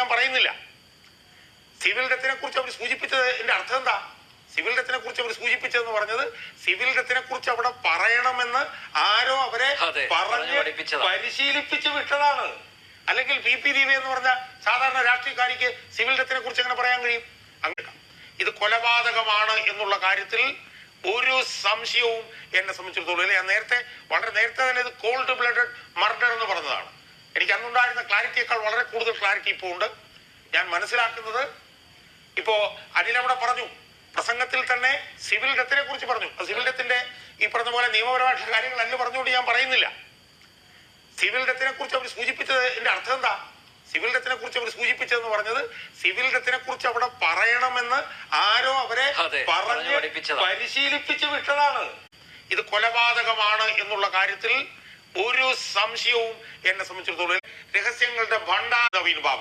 ഞാൻ പറയുന്നില്ല. സിവിൽ ഡെത്തിനെ കുറിച്ച് അവർ സൂചിപ്പിച്ചതിന്റെ അർത്ഥം എന്താ? സിവിൽ ഡെത്തിനെ കുറിച്ച് അവർ സൂചിപ്പിച്ചതെന്ന് പറഞ്ഞത് സിവിൽ ഡെത്തിനെ കുറിച്ച് അവിടെ പറയണമെന്ന് ആരോ അവരെ പറഞ്ഞ് പരിശീലിപ്പിച്ച് വിട്ടതാണ്. അല്ലെങ്കിൽ പി ദീപ എന്ന് പറഞ്ഞ സാധാരണ രാഷ്ട്രീയക്കാരിക്ക് സിവിൽ ഡെത്തിനെ കുറിച്ച് എങ്ങനെ പറയാൻ കഴിയും? അങ്ങനെ ഇത് കൊലപാതകമാണ് എന്നുള്ള കാര്യത്തിൽ ഒരു സംശയവും എന്നെ സംബന്ധിച്ചിടത്തോളം. ഞാൻ വളരെ നേരത്തെ തന്നെ ഇത് കോൾഡ് ബ്ലഡഡ് മർഡർ എന്ന് പറഞ്ഞതാണ്. എനിക്ക് അന്നുണ്ടായിരുന്ന ക്ലാരിറ്റിയേക്കാൾ വളരെ കൂടുതൽ ക്ലാരിറ്റി ഇപ്പോൾ ഉണ്ട്. ഞാൻ മനസ്സിലാക്കുന്നത് ഇപ്പോ അനിൽ അവിടെ പറഞ്ഞു, പ്രസംഗത്തിൽ തന്നെ സിവിൽ ഡെത്തിനെ കുറിച്ച് പറഞ്ഞു. സിവിൽ ഡെത്തിന്റെ ഈ പറഞ്ഞ പോലെ നിയമപരമായിട്ടുള്ള കാര്യങ്ങൾ അല്ല പറഞ്ഞുകൊണ്ട് ഞാൻ പറയുന്നില്ല. സിവിൽ ഡെത്തിനെ കുറിച്ച് അവർ സൂചിപ്പിച്ചതിന്റെ അർത്ഥം എന്താ? സിവിൽ ഡെത്തിനെ കുറിച്ച് അവർ സൂചിപ്പിച്ചതെന്ന് പറഞ്ഞത് സിവിൽ ഡെത്തിനെ കുറിച്ച് അവിടെ പറയണമെന്ന് ആരോ അവരെ പറഞ്ഞ് പരിശീലിപ്പിച്ച് വിട്ടതാണ്. ഇത് കൊലപാതകമാണ് എന്നുള്ള കാര്യത്തിൽ ഒരു സംശയവും എന്നെ സംബന്ധിച്ചിടത്തോളം. രഹസ്യങ്ങളുടെ ഭണ്ഡാര നവീൻ ബാബു